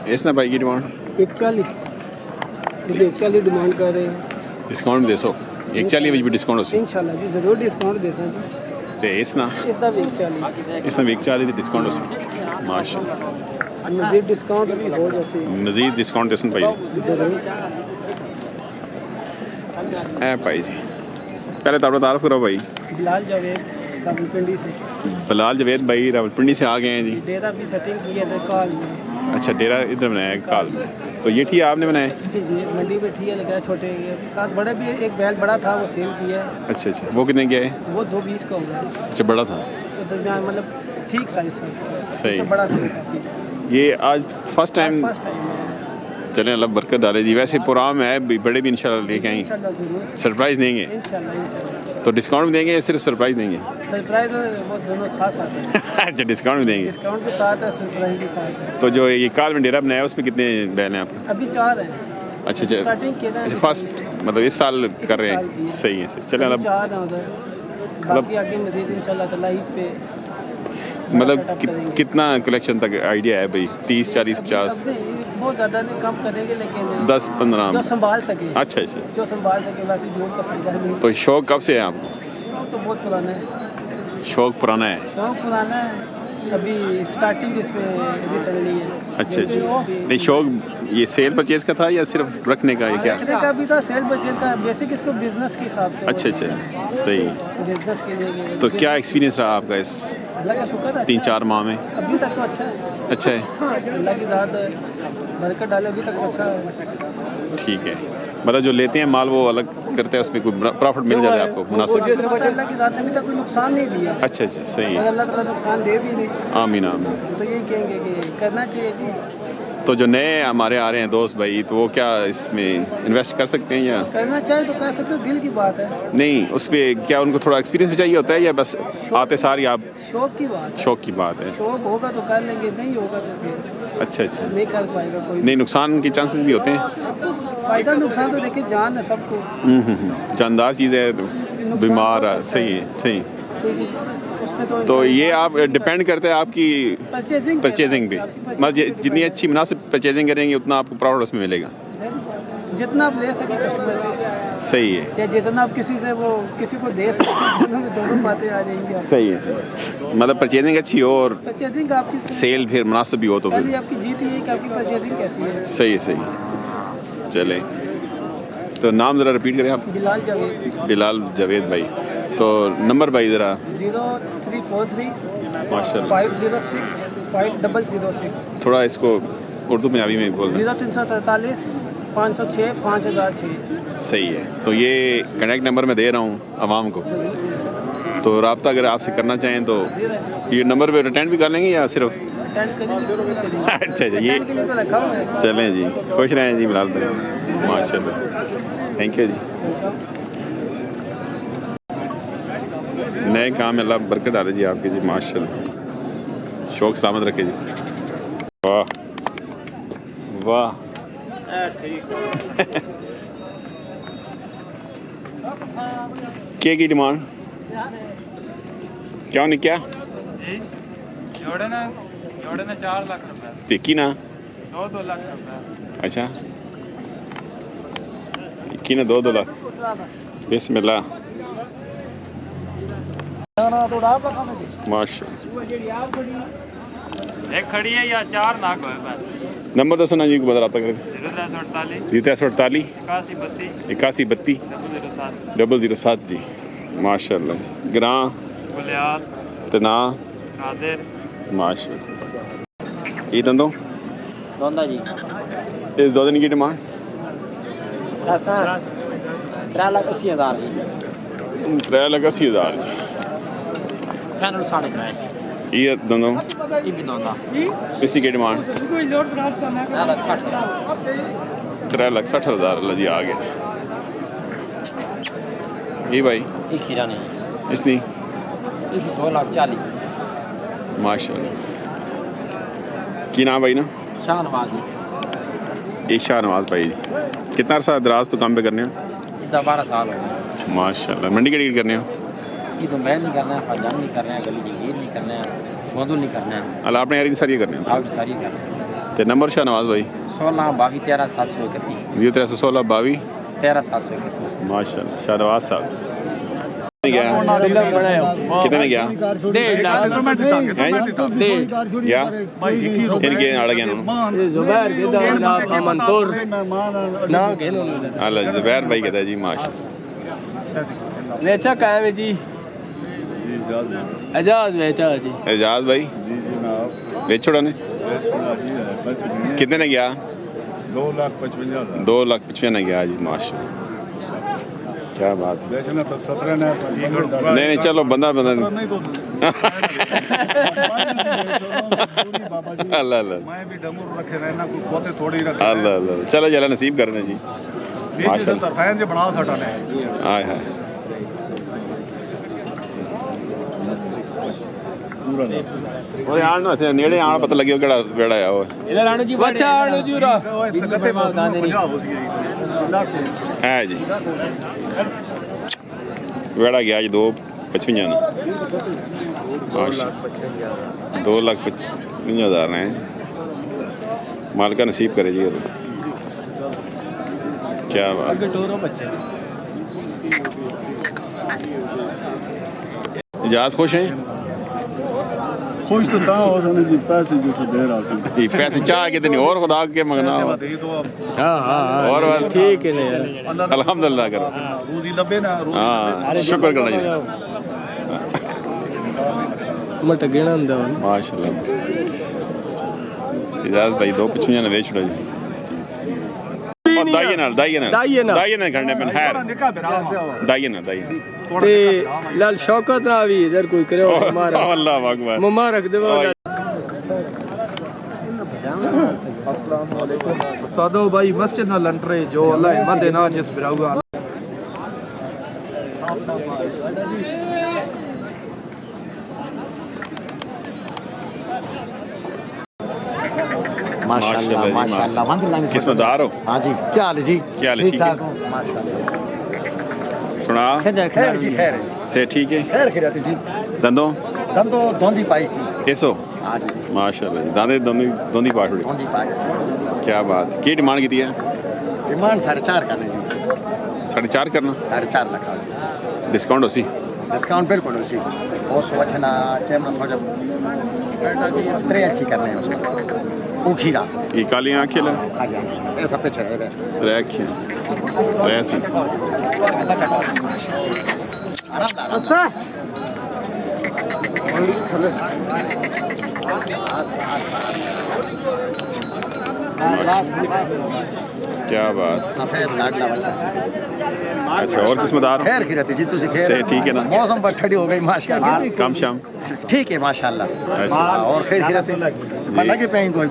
इस ना भाई की डिमांड 140 140 डिमांड कर रहे हैं। डिस्काउंट दे सो 140 ਵਿੱਚ ਵੀ ਡਿਸਕਾਊਂਟ ਹੋ ਸੀ इंशाल्लाह जी जरूर डिस्काउंट दे सकते ਤੇ ਇਸ ਨਾ 140 ਇਸ ਨਾਲ 140 ਦੀ ਡਿਸਕਾਊਂਟ ਹੋ ਸੀ ਮਾਸ਼ਾਅੱਲਾ मजीद डिस्काउंट भी हो जैसे ਮਜ਼ੀਦ ਡਿਸਕਾਊਂਟ ਦੇਸन ਭਾਈ जरूर ਐ ਭਾਈ ਜੀ पहले तो अपना तारुफ करो भाई बिलाल जावेद रावलपिंडी से बिलाल जावेद भाई रावलपिंडी से आ गए हैं जी डेरा भी सेटिंग की है काल में। अच्छा डेरा इधर बनाया है काल तो ये ठीक है आपने बनाया जी जी मंडी में ठीक है लगा छोटे साथ बड़े भी एक बैल बड़ा था वो सेल किया है। अच्छा अच्छा वो कितने क्या है वो 220 का होगा अच्छा बड़ा था तो दरमियान मतलब ठीक साइज था सही बड़ा था ये आज फर्स्ट टाइम है चलें अल्लाह बरकत डाले जी वैसे प्रोग्राम है बड़े भी इंशाल्लाह लेके आएंगे इंशाल्लाह जरूर सरप्राइज देंगे इंशाल्लाह तो डिस्काउंट भी देंगे या सिर्फ सरप्राइज देंगे सरप्राइज वो दोनों साथ आते हैं अच्छा डिस्काउंट भी देंगे डिस्काउंट के साथ है सरप्राइज के साथ है। तो जो ये काल में डेरा बनाया उसमें कितने बैल हैं आप अभी 4 हैं अच्छा अच्छा स्टार्टिंग किया था अच्छा फर्स्ट मतलब इस साल कर रहे हैं सही है चलें अल्लाह 4 हैं उधर बाकी आगे मजीद इंशाल्लाह ताला ईद पे मतलब कितना कलेक्शन तक आइडिया है भाई 30 40 50 बहुत ज़्यादा नहीं कम करेंगे लेकिन 10 15 जो संभाल सके अच्छा अच्छा जो संभाल सके वैसे जोड़ का फायदा नहीं तो शौक कब से है आपको तो बहुत पुराना है शौक पुराना है शौक पुराना है अभी स्टार्टिंग इसमें रिसेंटली है अच्छा अच्छा नहीं शौक ये सेल परचेज का था या सिर्फ रखने का है क्या रखने का भी था सेल परचेज का बेसिक इसको बिजनेस के हिसाब से अच्छा अच्छा सही बिजनेस के लिए तो क्या एक्सपीरियंस रहा आपका इस अल्लाह का शुक्र है 3-4 माह में अभी तक तो अच्छा है अच्छा है अल्लाह की ज़ात बरकत डाले अभी तक तो अच्छा है ठीक है मतलब जो लेते हैं माल वो अलग करते हैं उसमें कोई प्रॉफिट मिल जाता है आपको मुनासिब अल्लाह की ज़ात ने अभी तक कोई नुकसान नहीं दिया अच्छा अच्छा सही है अल्लाह ताला नुकसान दे भी नहीं आमीन आमीन तो यही कहेंगे कि करना चाहिए जी तो जो नए हमारे आ रहे हैं दोस्त भाई तो वो क्या इसमें इन्वेस्ट कर सकते हैं या करना चाहे तो कर सकते हो दिल की बात है नहीं उस पर क्या उनको थोड़ा एक्सपीरियंस भी चाहिए होता है या बस आते सारी आप शौक की बात है शौक की बात है शौक होगा तो कर लेंगे नहीं होगा तो फिर अच्छा अच्छा नहीं कर पाएगा कोई नहीं नुकसान के चांसेस भी होते हैं फायदा नुकसान तो देखिए जान है सबको जानदार चीज़ है तो बीमार है सही है सही उसमें तो ये आप डिपेंड करते हैं आपकी परचेजिंग पे मतलब जितनी अच्छी मुनासिब परचेजिंग करेंगे उतना आपको प्रॉफिट उसमें मिलेगा जितना आप ले सके कस्टमर से सही है या जितना आप किसी से वो किसी को दे सके दोनों बातें आ जाएंगी आप सही है मतलब परचेजिंग अच्छी हो और परचेजिंग आपकी सेल फिर मुनासिब भी हो तो पहले फिर आपकी जीत ये है कि आपकी परचेजिंग कैसी है सही है सही चले तो नाम ज़रा रिपीट करें आप बिलाल जावेद बिलाल जावेद भाई तो नंबर भाई ज़रा 0343 माशाल्लाह 506 5006 थोड़ा इसको उर्दू पंजाबी में बोल दें 0343 506 5006 सही है तो ये कनेक्ट नंबर मैं दे रहा हूँ आवाम को तो रब्ता अगर आपसे करना चाहें तो ये नंबर पे अटेंड भी कर लेंगे या सिर्फ अच्छा अच्छा ये के लिए तो रखा हुआ है चलें जी खुश रहें जी बिलाल भाई माशाल्लाह थैंक यू जी नए काम में अल्लाह बरकत डाले जी आपके जी माशाल्लाह शौक सलामत रखे जी वाह वाह क्या की डिमांड क्या नहीं क्या जोड़े ना 4 लाख रुपए देखी ना 2 लाख रुपए अच्छा की ना 2 लाख बिस्मिल्लाह माशाल्लाह एक खड़ी है या 4 लाख है नंबर दसो ना जी को बता कर 0348 81 32 007 जी माशाल्लाह ग्रां गुलियात तना कादिर माशाल्लाह ये दंदो दोंदा जी इस 2 दिन की डिमांड 3,80,000 3,80,000 जी फाइनल 3.5 ये दंदो ये भी दोंदा इसी की डिमांड 3,60,000 अल्लाह जी आ गए ये भाई ये खीरा नहीं इसनी ये 2,40,000 माशाल्लाह की नाम भाई ना शाहनवाज ये शाहनवाज भाई जी कितना अरसा दराज तो काम पे करने हो 12 साल हो गए माशाल्लाह मंडी के डील करने हो ये तो मैं नहीं करना है फजान नहीं करना है गली जगीर नहीं करना है मोदू नहीं करना है अल्लाह आपने यार सारी करने हो आप सारी करना है तो नंबर शाहनवाज भाई 16 22 13 731 0316 22 13 731 माशाल्लाह शाहनवाज साहब गया कितने में गया 1.5 लाख गया इनके आड़ गया जुबैर के दा ना मंतूर ना के नो अल्लाह जुबैर भाई कहता है जी माशा वेचा काहे में जी एजाज वेचा जी एजाज भाई जी जनाब बेचोड़ा ने कितने ने गया 2,55,000 2,55,000 ने गया जी माशा क्या बात है बेचना तो 17 ने नहीं चलो बंदा नहीं तो अल्लाह अल्लाह मैं भी डमूर रखे रहना कुछ पोते थोड़ी रखे अल्लाह अल्लाह चलो जला नसीब करने जी माशाल्लाह तो फैन जे बना सटा ने हाय हाय और यार ना थे नेड़े आना पता लगे केड़ा बेड़ा है वो इधर आनो जी बच्चा आनो जी रा है जी बेड़ा गया जी 2,55,000 माशाल्लाह 2,55,000 ने मालिका नसीब करे जी क्या बात टोरो बच्चे इजाज खुश हैं खुश तो था हो सने जी पैसे जैसे दे रहा सी ये पैसे चाह के नहीं और खुदा के मंगना हो दे तो अब हां और ठीक है ने अल्हम्दुलिल्लाह करो रोजी लबे ना हाँ शुक्र करना जी मट गिणा अंदा माशाल्लाह इजाज भाई 2,55,000 बेच छड़ो जी दाइए ना करने पे है दाइए ना ते लाल शौकत ना भी इधर कोई करे हमारा अल्लाह अकबर मुबारक दे अस्सलाम वालेकुम उस्तादो भाई मस्जिद ना लंटरे जो अल्लाह हिम्मत ना जिस बिराउगा माशाल्लाह माशाल्लाह किस्मतदार हो हाँ जी क्या हाल है जी क्या हाल है ठीक है सुना खैर जी खैर से ठीक है खैर खैर जी दंदों दंदो दोंदी पाइस जी ऐसो हाँ जी माशाल्लाह दादे दोंदी पाटड़ी दोंदी पाइस क्या बात की डिमांड की है डिमांड 4.5 करने जी 4.5 करना 4.5 लाख डिस्काउंट होसी डिस्काउंट बिल्कुल उसी और सोचना कैमरा थोड़ा 83 करने हैं उसका वो खीरा ये काली आंखें ले हाँ जी ऐसा पे चढ़ेगा रखिए ऐसी क्या बात सफेद लाडला बच्चा अच्छा और किस्मदार हो खैर खीरती जी तुझे खैर से ठीक है ना मौसम पर ठंडी हो गई माशाल्लाह कम शाम ठीक है माशाल्लाह और खैर खीरती लगे पे कोई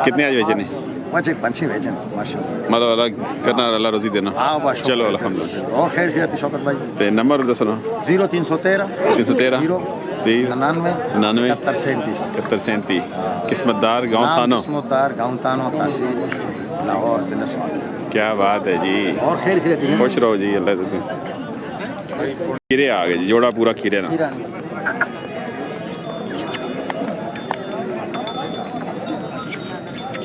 कितने आज बेचने मुझे पंछी भेजन माशाल्लाह मतलब अलग करना अल्लाह रोजी देना हाँ बस चलो अल्हम्दुलिल्लाह और खैर खीरती शौकत भाई ते नंबर दसो ना 0313 313 99 99 71 71 किस्मतदार गाँव थानो किस्मतदार गाँव थानो तहसील लाहौर जिला स्वामी क्या बात है जी और खैर खीरती खुश रहो जी अल्लाह से खीरे आ गए जी जोड़ा पूरा खीरे ना खीरा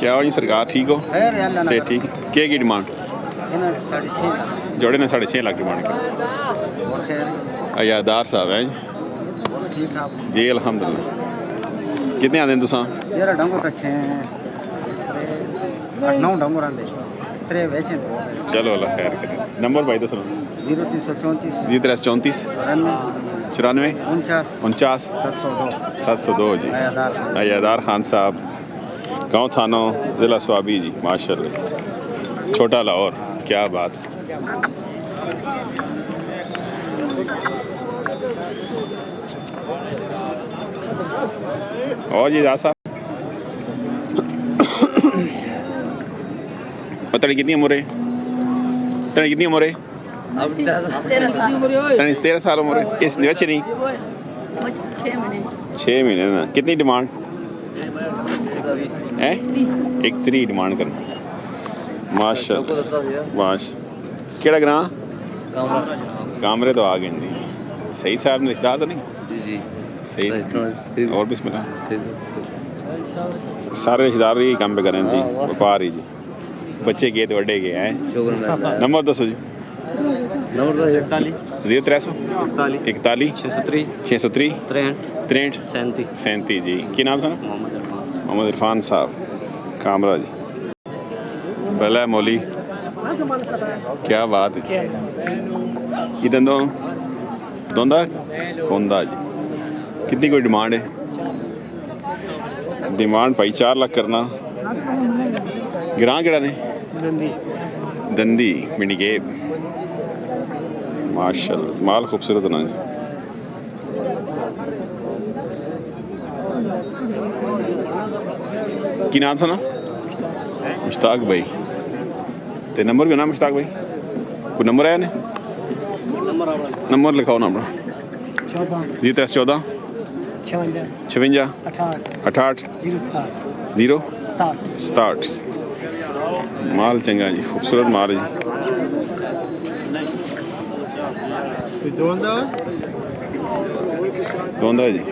क्या हो जी सरकार ठीक हो खैर अल्लाह से ठीक क्या की डिमांड 6.5 जोड़े ने 6.5 लाख डिमांड की और खैर अयादार साहब हैं ठीक ठाक जी अल्हम्दुलिल्लाह कितने आते हैं तुसा तेरा डंगो कच्छे 8-9 डंगो रहंदे त्रे वेचन तो चलो अल्लाह खैर करे नंबर भाई दसो 0334 33 94 49 49 702 जी अयादार खान साहब गाँव थानो ज़िला स्वाबी जी माशाल्लाह छोटा लाहौर क्या बात है और जी साहब तड़ी कितनी उम्र है तड़ी कितनी उम्र है 13 साल उम्र है इस बच्चे नहीं 6 महीने ना कितनी डिमांड है 1.3 डिमांड करना माशाल्लाह माश केड़ा ग्रां कामरे तो आ गए जी सही साहब ने रिश्तेदार तो नहीं जी सही और बिस्मिल्लाह सारे रिश्तेदार ही काम पे करें जी, व्यापार ही जी। बच्चे गए तो वड्डे गए हैं। नंबर दसो जी। नंबर 0300 41 603 63 37 जी। की नाम सर? मोहम्मद इरफान साहब कामरा जी। पहला मौली, क्या बात है। ये दोंदा कोंदा जी। कितनी कोई डिमांड है? डिमांड भाई 4 लाख करना। ग्रां केड़ा ने? दंदी मिनी गेब। माशाल्लाह माल खूबसूरत होना जी। की नाम सुना? मुश्ताक भाई। ते नंबर भी ना मुश्ताक भाई? कोई नंबर है ने? नंबर लिखाओ ना अपना। 14 56 68 067। माल चंगा जी, खूबसूरत माल है जी। दोंदा जी।